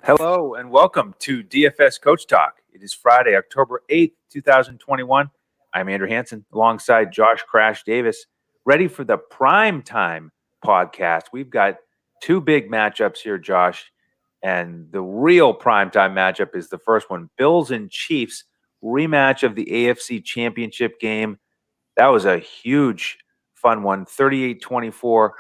Hello and welcome to DFS Coach Talk. It is Friday, October 8th, 2021. I'm Andrew Hanson alongside Josh Crash Davis, ready for the Primetime podcast. We've got two big matchups here, Josh, and the real Primetime matchup is the first one, Bills and Chiefs, rematch of the AFC Championship game. That was a huge, fun one, 38-24,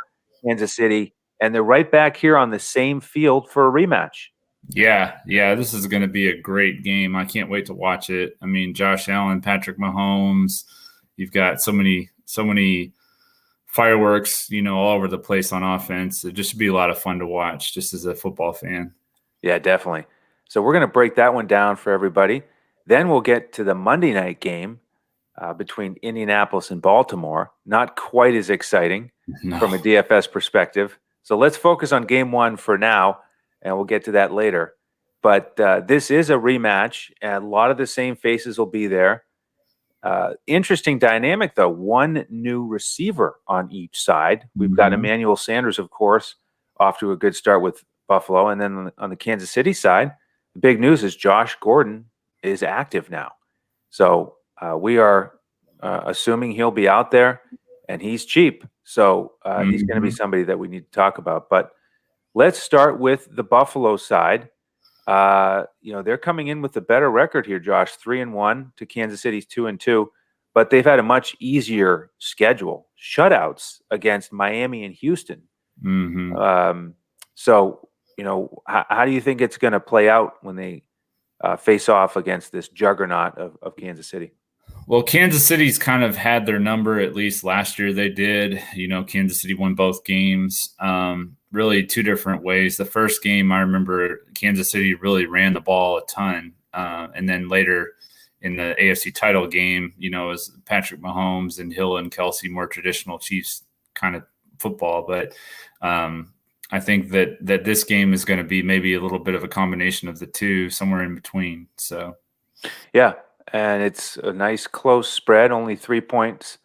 Kansas City, and they're right back here on the same field for a rematch. Yeah, this is going to be a great game. I can't wait to watch it. I mean, Josh Allen, Patrick Mahomes, you've got so many fireworks, all over the place on offense. It just should be a lot of fun to watch just as a football fan. Yeah, definitely. So we're going to break that one down for everybody. Then we'll get to the Monday night game between Indianapolis and Baltimore. Not quite as exciting from a DFS perspective. So let's focus on game one for now, and we'll get to that later. But this is a rematch, and a lot of the same faces will be there. Interesting dynamic, though. One new receiver on each side. We've got Emmanuel Sanders, of course, off to a good start with Buffalo. And then on the Kansas City side, the big news is Josh Gordon is active now. So we are assuming he'll be out there, and he's cheap. So he's going to be somebody that we need to talk about. But let's start with the Buffalo side. They're coming in with a better record here, Josh, 3-1 to Kansas City's 2-2, but they've had a much easier schedule. Shutouts against Miami and Houston. So, how do you think it's going to play out when they face off against this juggernaut of Kansas City? Well, Kansas City's kind of had their number, at least last year they did. Kansas City won both games, really two different ways. The first game, I remember Kansas City really ran the ball a ton. And then later in the AFC title game, it was Patrick Mahomes and Hill and Kelsey, more traditional Chiefs kind of football. But I think that this game is going to be maybe a little bit of a combination of the two, somewhere in between. So, yeah. And it's a nice close spread, only 3 points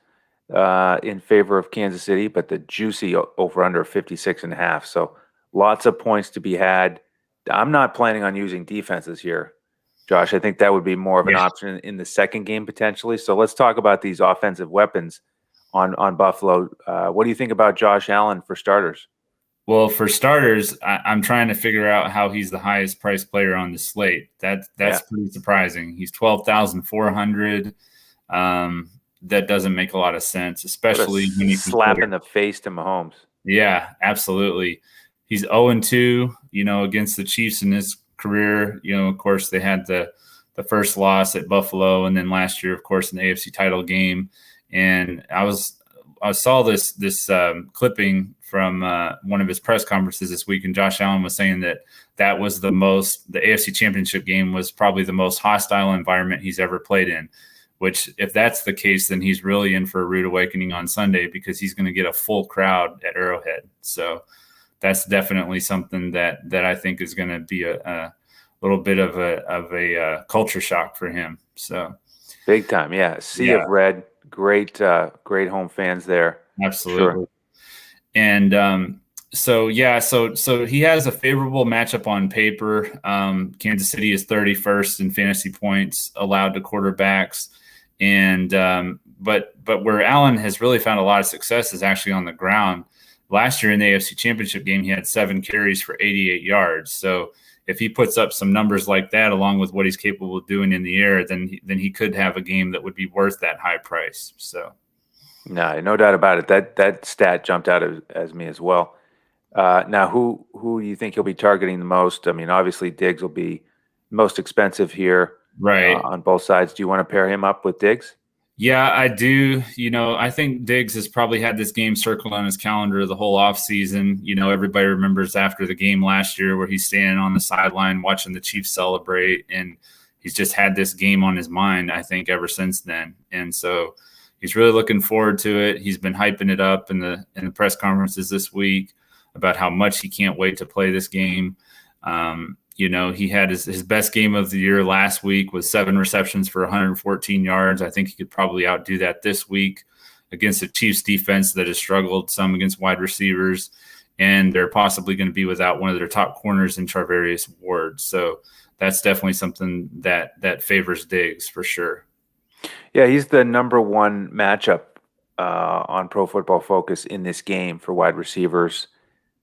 in favor of Kansas City, but the juicy over-under 56.5. So lots of points to be had. I'm not planning on using defenses here, Josh. I think that would be more of an option in the second game potentially. So let's talk about these offensive weapons on Buffalo. What do you think about Josh Allen for starters? Well, for starters, I'm trying to figure out how he's the highest priced player on the slate. That's pretty surprising. He's 12,400. That doesn't make a lot of sense, especially when you slap in the face to Mahomes. Yeah, absolutely. He's 0-2, against the Chiefs in his career. Of course, they had the first loss at Buffalo, and then last year, of course, in the AFC title game. And I saw this clipping from one of his press conferences this week, and Josh Allen was saying that was the AFC Championship game was probably the most hostile environment he's ever played in, which if that's the case, then he's really in for a rude awakening on Sunday because he's going to get a full crowd at Arrowhead. So that's definitely something that I think is going to be a little bit of a culture shock for him. So big time. Yeah. Sea of red. Great home fans there. Absolutely. Sure. And so he has a favorable matchup on paper. Kansas City is 31st in fantasy points allowed to quarterbacks. And but where Allen has really found a lot of success is actually on the ground. Last year in the AFC Championship game, he had 7 carries for 88 yards. So if he puts up some numbers like that, along with what he's capable of doing in the air, then he could have a game that would be worth that high price. So, no doubt about it. That stat jumped out as me as well. Now, who do you think he'll be targeting the most? I mean, obviously Diggs will be most expensive here, right, on both sides. Do you want to pair him up with Diggs? Yeah, I do. I think Diggs has probably had this game circled on his calendar the whole offseason. Everybody remembers after the game last year where he's standing on the sideline watching the Chiefs celebrate, and he's just had this game on his mind, I think, ever since then. And so he's really looking forward to it. He's been hyping it up in the press conferences this week about how much he can't wait to play this game. He had his best game of the year last week with 7 receptions for 114 yards. I think he could probably outdo that this week against the Chiefs defense that has struggled some against wide receivers. and they're possibly going to be without one of their top corners in Charvarius Ward. So that's definitely something that favors Diggs for sure. Yeah, he's the number one matchup on Pro Football Focus in this game for wide receivers.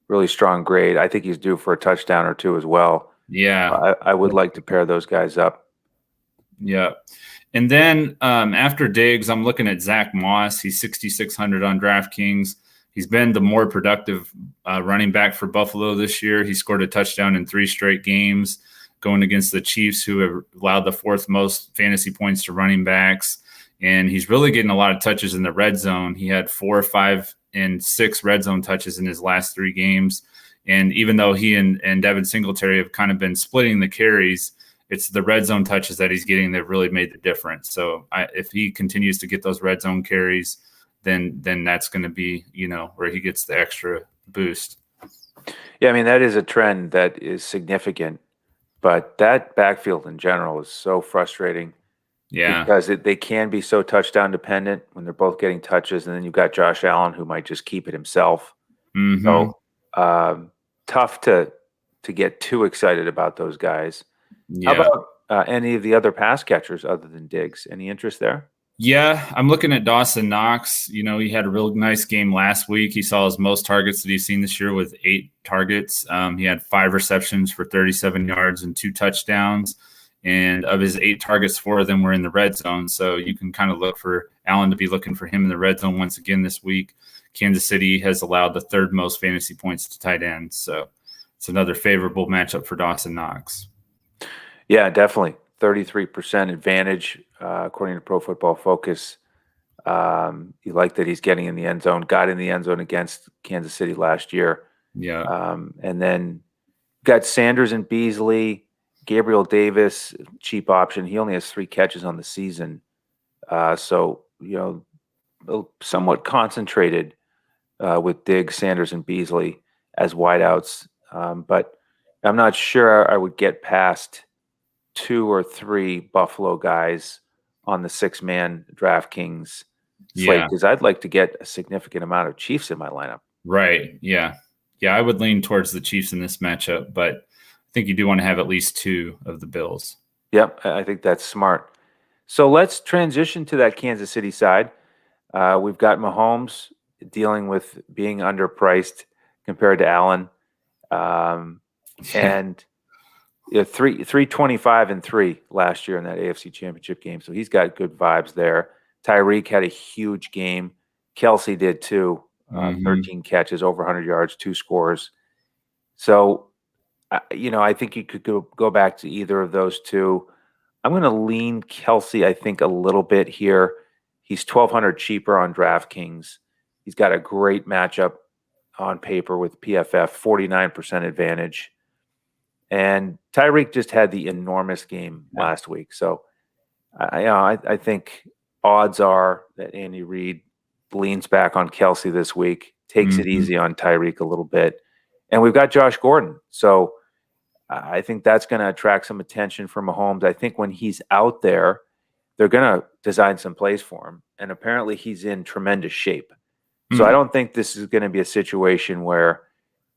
Really strong grade. I think he's due for a touchdown or two as well. Yeah. I would like to pair those guys up. Yeah. And then after Diggs, I'm looking at Zach Moss. He's 6,600 on DraftKings. He's been the more productive running back for Buffalo this year. He scored a touchdown in 3 straight games going against the Chiefs, who have allowed the 4th most fantasy points to running backs. And he's really getting a lot of touches in the red zone. He had 4, 5, and 6 red zone touches in his last 3 games. And even though he and Devin Singletary have kind of been splitting the carries, it's the red zone touches that he's getting that really made the difference. So if he continues to get those red zone carries, then that's going to be, where he gets the extra boost. Yeah, I mean, that is a trend that is significant, but that backfield in general is so frustrating. Yeah. Because they can be so touchdown dependent when they're both getting touches, and then you've got Josh Allen who might just keep it himself. Mm-hmm. So tough to get too excited about those guys. Yeah. How about any of the other pass catchers other than Diggs? Any interest there? Yeah, I'm looking at Dawson Knox. He had a real nice game last week. He saw his most targets that he's seen this year with 8 targets. He had 5 receptions for 37 yards and 2 touchdowns. And of his 8 targets, 4 of them were in the red zone. So you can kind of look for Allen to be looking for him in the red zone once again this week. Kansas City has allowed the 3rd most fantasy points to tight ends. So it's another favorable matchup for Dawson Knox. Yeah, definitely. 33% advantage, according to Pro Football Focus. You like that he's getting in the end zone, got in the end zone against Kansas City last year. Yeah. And then got Sanders and Beasley. Gabriel Davis, cheap option. He only has 3 catches on the season. So, somewhat concentrated with Diggs, Sanders, and Beasley as wideouts. But I'm not sure I would get past 2 or 3 Buffalo guys on the 6-man DraftKings slate, because I'd like to get a significant amount of Chiefs in my lineup. Right. Yeah. Yeah, I would lean towards the Chiefs in this matchup, but I think you do want to have at least 2 of the Bills. Yep, I think that's smart. So let's transition to that Kansas City side. We've got Mahomes dealing with being underpriced compared to Allen, and 325-3 last year in that AFC Championship game. So he's got good vibes there. Tyreek had a huge game. Kelsey did too. 13 catches, over 100 yards, 2 scores. So, I think you could go back to either of those 2. I'm going to lean Kelsey, I think, a little bit here. He's $1,200 cheaper on DraftKings. He's got a great matchup on paper with PFF, 49% advantage. And Tyreek just had the enormous game last week. So, I think odds are that Andy Reid leans back on Kelsey this week, takes it easy on Tyreek a little bit. And we've got Josh Gordon. So I think that's going to attract some attention from Mahomes. I think when he's out there, they're going to design some plays for him. And apparently he's in tremendous shape. So I don't think this is going to be a situation where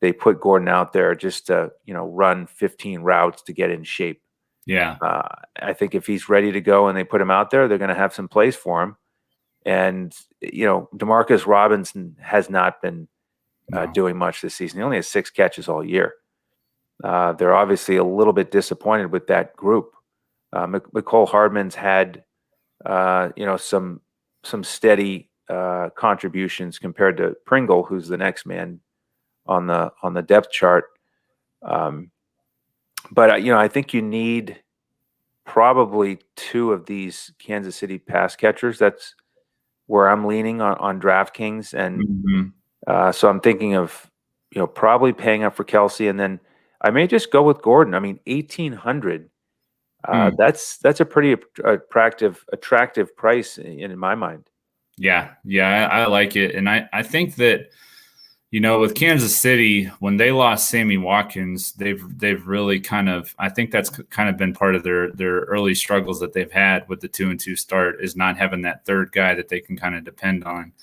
they put Gordon out there just to, run 15 routes to get in shape. Yeah. I think if he's ready to go and they put him out there, they're going to have some plays for him. And, Demarcus Robinson has not been doing much this season. He only has 6 catches all year. They're obviously a little bit disappointed with that group. McCole Hardman's had, some steady contributions compared to Pringle, who's the next man on the depth chart. But I think you need probably 2 of these Kansas City pass catchers. That's where I'm leaning on DraftKings, and so I'm thinking of probably paying up for Kelsey, and then I may just go with Gordon. I mean, 1,800. That's a pretty attractive price in my mind. Yeah, I like it, and I think that with Kansas City, when they lost Sammy Watkins, they've really I think that's kind of been part of their early struggles that they've had with the 2-2 start, is not having that third guy that they can kind of depend on.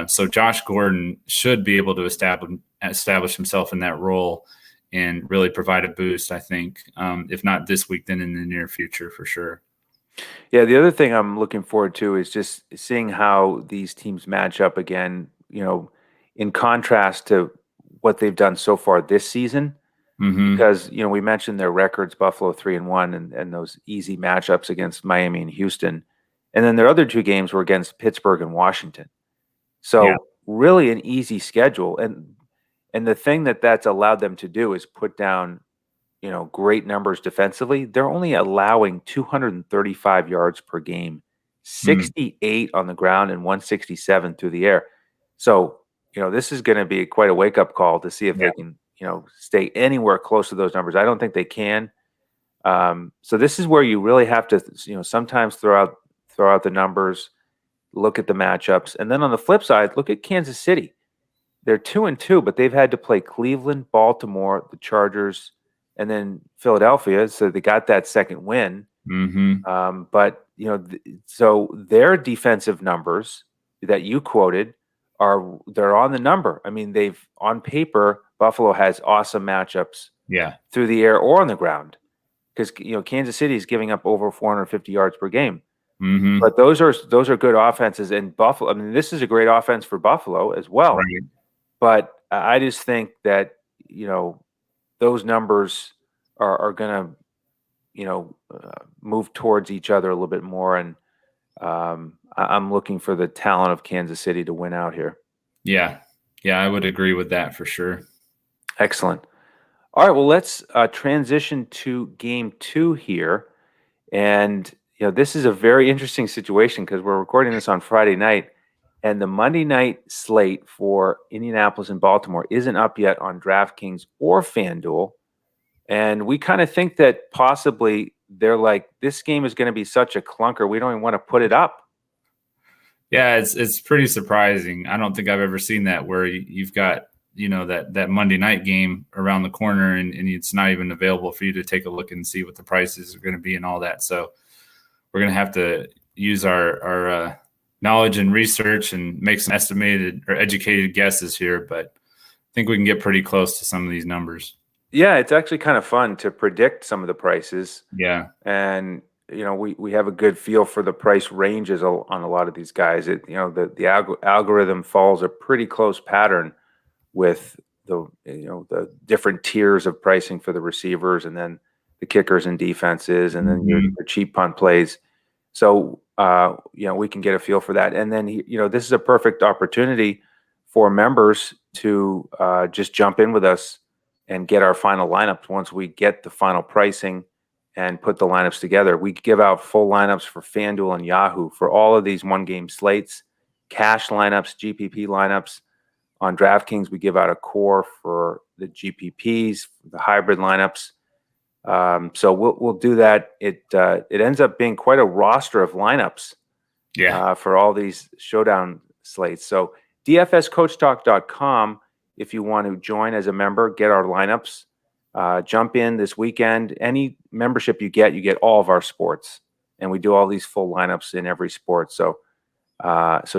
So Josh Gordon should be able to establish himself in that role and really provide a boost, I think, if not this week, then in the near future for sure. Yeah, the other thing I'm looking forward to is just seeing how these teams match up again, in contrast to what they've done so far this season. Because, we mentioned their records, Buffalo 3-1, and those easy matchups against Miami and Houston. And then their other two games were against Pittsburgh and Washington. So really an easy schedule. And the thing that's allowed them to do is put down, great numbers defensively. They're only allowing 235 yards per game, 68 on the ground and 167 through the air. So, this is going to be quite a wake-up call to see if they can, stay anywhere close to those numbers. I don't think they can. So this is where you really have to, sometimes throw out the numbers, look at the matchups, and then on the flip side, look at Kansas City. They're 2-2, but they've had to play Cleveland, Baltimore, the Chargers, and then Philadelphia. So they got that second win. But so their defensive numbers that you quoted they're on the number. I mean, on paper, Buffalo has awesome matchups. Through the air or on the ground, because Kansas City is giving up over 450 yards per game. But those are good offenses, and Buffalo. I mean, this is a great offense for Buffalo as well. Right. But I just think that those numbers are going to move towards each other a little bit more, and I'm looking for the talent of Kansas City to win out here. Yeah, I would agree with that for sure. Excellent. All right, well, let's transition to game 2 here. And, this is a very interesting situation because we're recording this on Friday night, and the Monday night slate for Indianapolis and Baltimore isn't up yet on DraftKings or FanDuel. And we kind of think that possibly they're like, this game is going to be such a clunker, we don't even want to put it up. Yeah, it's pretty surprising. I don't think I've ever seen that where you've got that Monday night game around the corner and it's not even available for you to take a look and see what the prices are going to be and all that. So we're going to have to use our knowledge and research and make some estimated or educated guesses here, but I think we can get pretty close to some of these numbers. Yeah, it's actually kind of fun to predict some of the prices. Yeah. And we have a good feel for the price ranges on a lot of these guys. The algorithm follows a pretty close pattern with the different tiers of pricing for the receivers, and then the kickers and defenses, and then your cheap punt plays. So we can get a feel for that. And then this is a perfect opportunity for members to just jump in with us and get our final lineups once we get the final pricing and put the lineups together. We give out full lineups for FanDuel and Yahoo for all of these one-game slates, cash lineups, GPP lineups. On DraftKings, we give out a core for the GPPs, the hybrid lineups. So we'll do that. It ends up being quite a roster of lineups for all these showdown slates. So DFSCoachTalk.com, if you want to join as a member, get our lineups. Jump in this weekend. Any membership you get all of our sports, and we do all these full lineups in every sport. So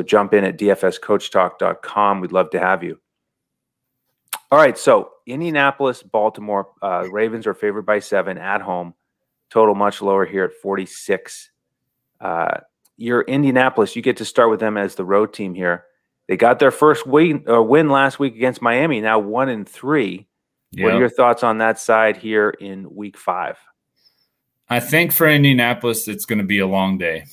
jump in at DFSCoachTalk.com. We'd love to have you. All right, so Indianapolis, Baltimore, Ravens are favored by 7 at home. Total much lower here at 46. You're Indianapolis. You get to start with them as the road team here. They got their first win last week against Miami. Now 1-3. Yep. What are your thoughts on that side here in week 5? I think for Indianapolis, it's going to be a long day.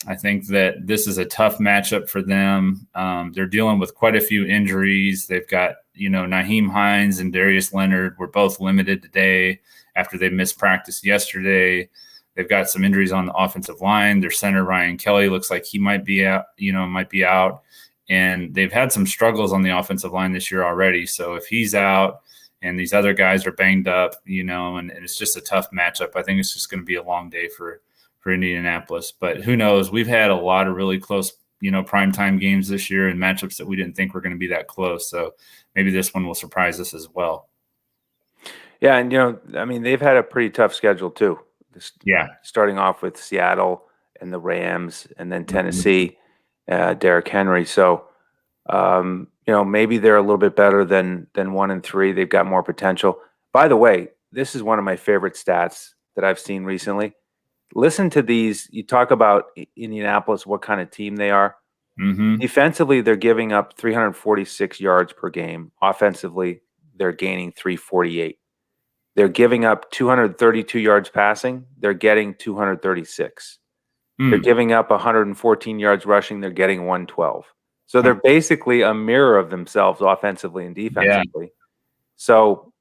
I think that this is a tough matchup for them. They're dealing with quite a few injuries. They've got, Nyheim Hines and Darius Leonard were both limited today after they missed practice yesterday. They've got some injuries on the offensive line. Their center, Ryan Kelly, looks like he might be out. And they've had some struggles on the offensive line this year already. So if he's out and these other guys are banged up, and it's just a tough matchup, I think it's just going to be a long day for Indianapolis. But who knows? We've had a lot of really close, primetime games this year and matchups that we didn't think were going to be that close. So maybe this one will surprise us as well. Yeah, and they've had a pretty tough schedule too. Starting off with Seattle and the Rams, and then Tennessee, Derrick Henry. So Maybe they're a little bit better than 1-3. They've got more potential. By the way, this is one of my favorite stats that I've seen recently. Listen to these. You talk about Indianapolis, what kind of team they are. Mm-hmm. Defensively, they're giving up 346 yards per game. Offensively, they're gaining 348. They're giving up 232 yards passing. They're getting 236. They're giving up 114 yards rushing. They're getting 112. So they're basically a mirror of themselves offensively and defensively. Yeah. So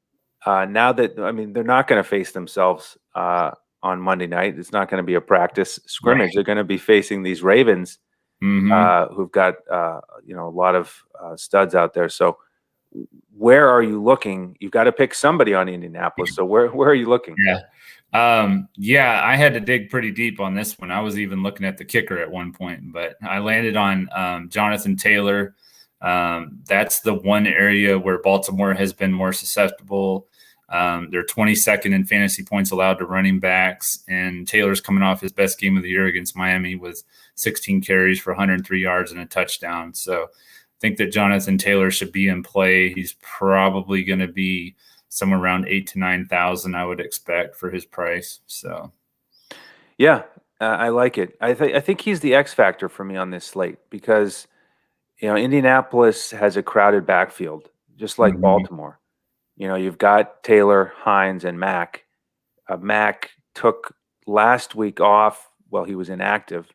now that, they're not going to face themselves on Monday night. It's not going to be a practice scrimmage. Right. They're going to be facing these Ravens who've got, a lot of studs out there. So where are you looking? You've got to pick somebody on Indianapolis. So where are you looking? I had to dig pretty deep on this one. I was even looking at the kicker at one point, but I landed on Jonathan Taylor. That's the one area where Baltimore has been more susceptible. They're 22nd in fantasy points allowed to running backs, and Taylor's coming off his best game of the year against Miami with 16 carries for 103 yards and a touchdown. So I think that Jonathan Taylor should be in play. He's probably going to be somewhere around 8,000 to 9,000, I would expect, for his price. So, yeah, I like it. I think he's the X factor for me on this slate because, Indianapolis has a crowded backfield, just like Baltimore. You've got Taylor, Hines, and Mack. Mack took last week off while he was inactive,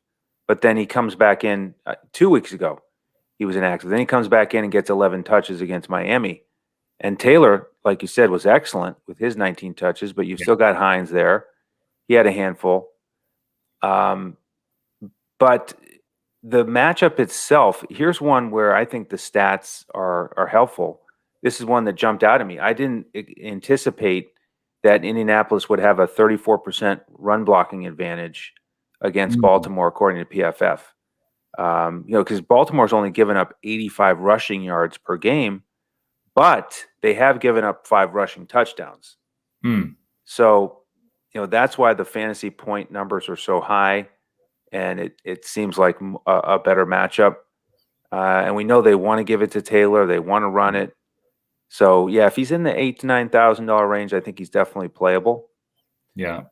but then he comes back in 2 weeks ago. He was inactive. Then he comes back in and gets 11 touches against Miami. And Taylor, like you said, was excellent with his 19 touches, but you've still got Hines there. He had a handful. But the matchup itself, here's one where I think the stats are helpful. This is one that jumped out at me. I didn't anticipate that Indianapolis would have a 34% run blocking advantage against Baltimore, according to PFF. Because Baltimore's only given up 85 rushing yards per game, but they have given up 5 rushing touchdowns. So, that's why the fantasy point numbers are so high, and it seems like a better matchup. And we know they want to give it to Taylor. They want to run it. So, yeah, if he's in the $8,000 to $9,000 range, I think he's definitely playable. Yeah.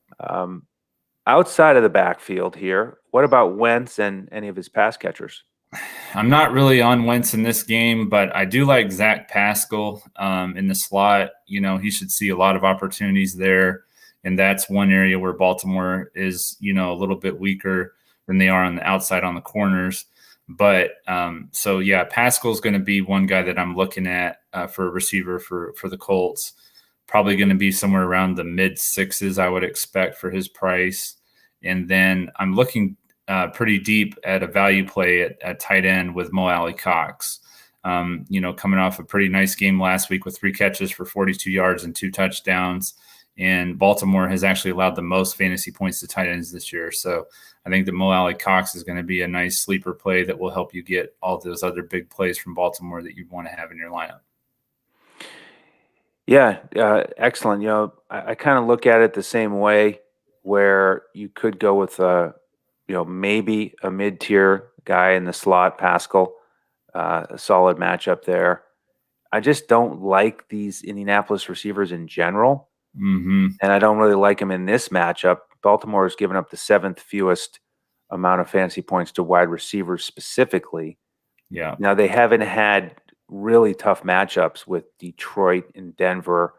Outside of the backfield here, what about Wentz and any of his pass catchers? I'm not really on Wentz in this game, but I do like Zach Pascal in the slot. He should see a lot of opportunities there. And that's one area where Baltimore is, a little bit weaker than they are on the outside on the corners. But Pascal's going to be one guy that I'm looking at for a receiver for the Colts. Probably going to be somewhere around the mid sixes, I would expect, for his price. And then I'm looking pretty deep at a value play at tight end with Mo Alley-Cox. Coming off a pretty nice game last week with 3 catches for 42 yards and 2 touchdowns. And Baltimore has actually allowed the most fantasy points to tight ends this year. So I think that Mo Alley-Cox is going to be a nice sleeper play that will help you get all those other big plays from Baltimore that you want to have in your lineup. Yeah, excellent. I kind of look at it the same way, where you could go with maybe a mid-tier guy in the slot, Pascal, a solid matchup there. I just don't like these Indianapolis receivers in general, and I don't really like them in this matchup. Baltimore has given up the 7th fewest amount of fantasy points to wide receivers specifically. Yeah. Now, they haven't had really tough matchups with Detroit and Denver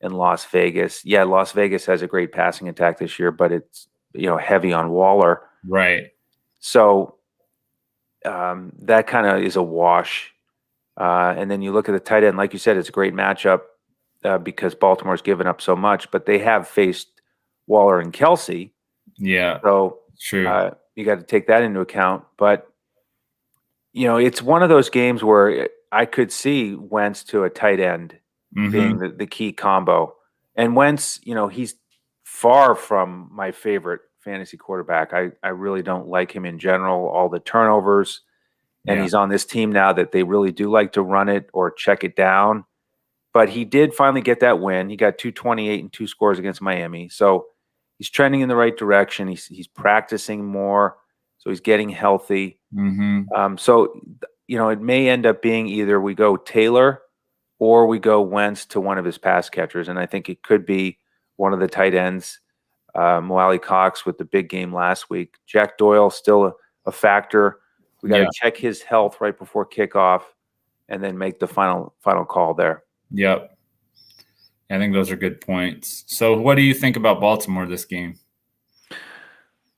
and Las Vegas. Yeah, Las Vegas has a great passing attack this year, but it's heavy on Waller. Right. So that kind of is a wash. And then you look at the tight end, like you said, it's a great matchup because Baltimore's given up so much, but they have faced Waller and Kelsey. Yeah. So true. You got to take that into account. But it's one of those games where I could see Wentz to a tight end being the key combo. And Wentz, he's far from my favorite fantasy quarterback. I really don't like him in general, all the turnovers. And he's on this team now that they really do like to run it or check it down. But he did finally get that win. He got 228 and 2 scores against Miami. So he's trending in the right direction. He's practicing more. So he's getting healthy. So, it may end up being either we go Taylor or we go Wentz to one of his pass catchers. And I think it could be one of the tight ends, Moali Cox with the big game last week. Jack Doyle still a factor. We got to check his health right before kickoff and then make the final call there. Yep. I think those are good points. So what do you think about Baltimore this game?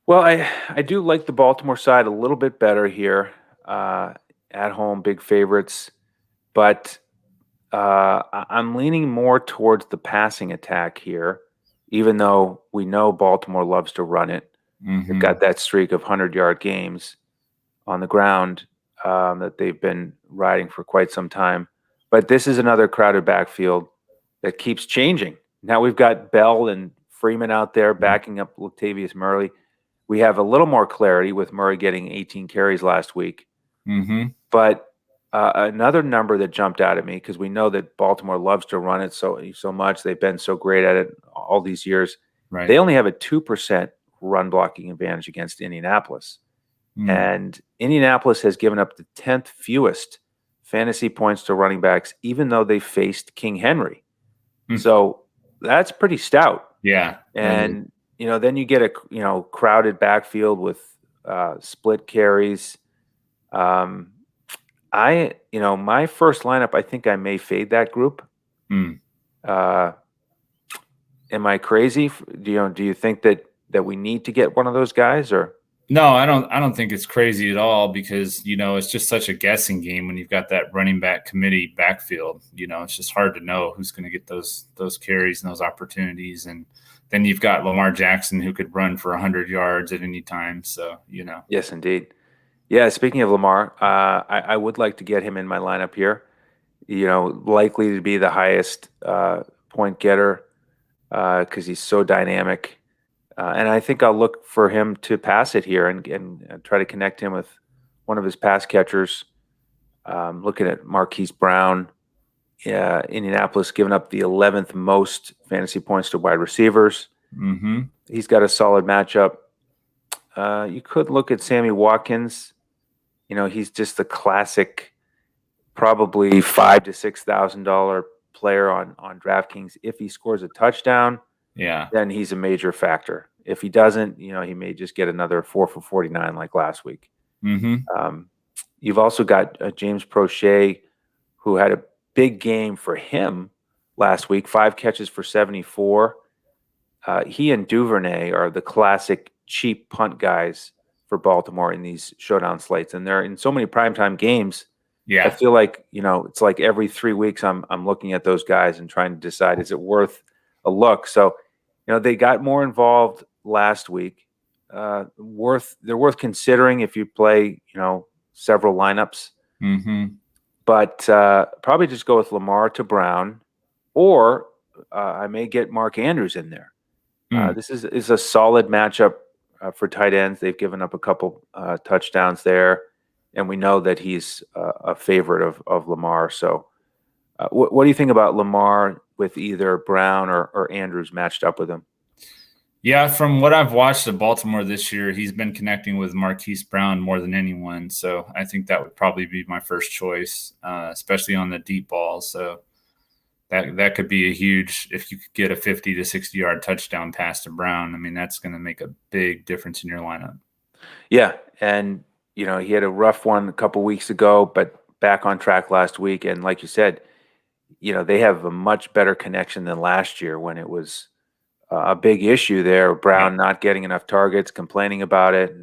Well, I do like the Baltimore side a little bit better here. At home, big favorites. But I'm leaning more towards the passing attack here, even though we know Baltimore loves to run it. They've got that streak of 100-yard games on the ground that they've been riding for quite some time. But this is another crowded backfield that keeps changing. Now we've got Bell and Freeman out there backing up Latavius Murray. We have a little more clarity with Murray getting 18 carries last week. But another number that jumped out at me, because we know that Baltimore loves to run it so much. They've been so great at it all these years. Right. They only have a 2% run blocking advantage against Indianapolis. And Indianapolis has given up the 10th fewest fantasy points to running backs, even though they faced King Henry. So that's pretty stout. Yeah. And, then you get a, crowded backfield with split carries. My first lineup, I think I may fade that group. Am I crazy? Do you think that we need to get one of those guys, or? No, I don't think it's crazy at all, because, it's just such a guessing game when you've got that running back committee backfield. It's just hard to know who's going to get those carries and those opportunities. And then you've got Lamar Jackson, who could run for 100 yards at any time. So, Yes, indeed. Yeah, speaking of Lamar, I would like to get him in my lineup here. Likely to be the highest point getter because he's so dynamic. And I think I'll look for him to pass it here and try to connect him with one of his pass catchers. Looking at Marquis Brown, Indianapolis giving up the 11th most fantasy points to wide receivers. He's got a solid matchup. You could look at Sammy Watkins. He's just the classic, probably $5,000 to $6,000 player on DraftKings. If he scores a touchdown, then he's a major factor. If he doesn't, he may just get another 4 for 49 like last week. You've also got James Crochet, who had a big game for him last week, 5 catches for 74. He and Duvernay are the classic cheap punt guys for Baltimore in these showdown slates, and they're in so many primetime games. I feel like it's like every 3 weeks I'm looking at those guys and trying to decide, is it worth a look. So they got more involved last week. They're worth considering if you play several lineups. But probably just go with Lamar to Brown, or I may get Mark Andrews in there. This is a solid matchup for tight ends. They've given up a couple touchdowns there, and we know that he's a favorite of Lamar. So what do you think about Lamar with either Brown or Andrews matched up with him? Yeah, from what I've watched of Baltimore this year, he's been connecting with Marquis Brown more than anyone. So I think that would probably be my first choice, especially on the deep ball. So that could be a huge, if you could get a 50 to 60-yard touchdown pass to Brown, I mean, that's going to make a big difference in your lineup. Yeah, and, he had a rough one a couple weeks ago, but back on track last week. And like you said, they have a much better connection than last year when it was a big issue there. Brown not getting enough targets, complaining about it,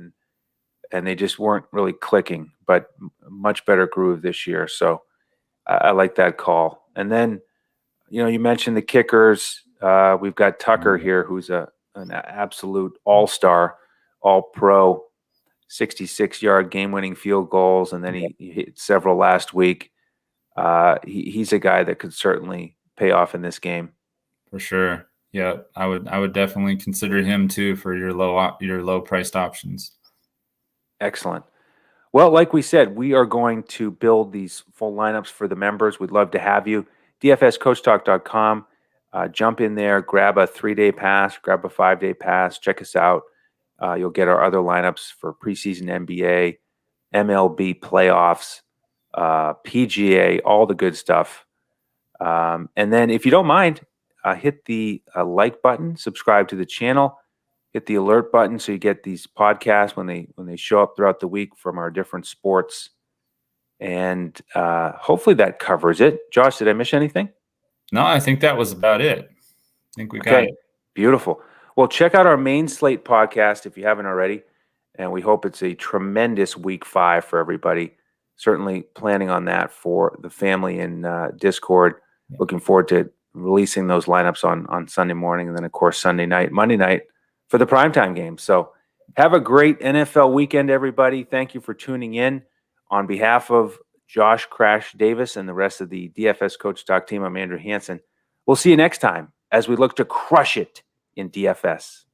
and they just weren't really clicking, but much better groove this year. So I like that call. And then, you mentioned the kickers. We've got Tucker here, who's an absolute all-star, all-pro, 66-yard game-winning field goals, and then he hit several last week. He's a guy that could certainly pay off in this game. For sure. Yeah, I would definitely consider him too for your low priced options. Excellent. Well, like we said, we are going to build these full lineups for the members. We'd love to have you. DFSCoachTalk.com. Jump in there, grab a 3-day pass, grab a 5-day pass, check us out. You'll get our other lineups for preseason NBA, MLB playoffs, PGA, all the good stuff. And then if you don't mind, hit the like button, subscribe to the channel, hit the alert button so you get these podcasts when they show up throughout the week from our different sports. And hopefully that covers it. Josh, did I miss anything? No, I think that was about it. I think we got it. Beautiful. Well, check out our main slate podcast if you haven't already. And we hope it's a tremendous week 5 for everybody. Certainly planning on that for the family in Discord. Yeah. Looking forward to releasing those lineups on Sunday morning. And then, of course, Monday night for the primetime game. So have a great NFL weekend, everybody. Thank you for tuning in. On behalf of Josh Crash Davis and the rest of the DFS Coach Talk team, I'm Andrew Hanson. We'll see you next time as we look to crush it in DFS.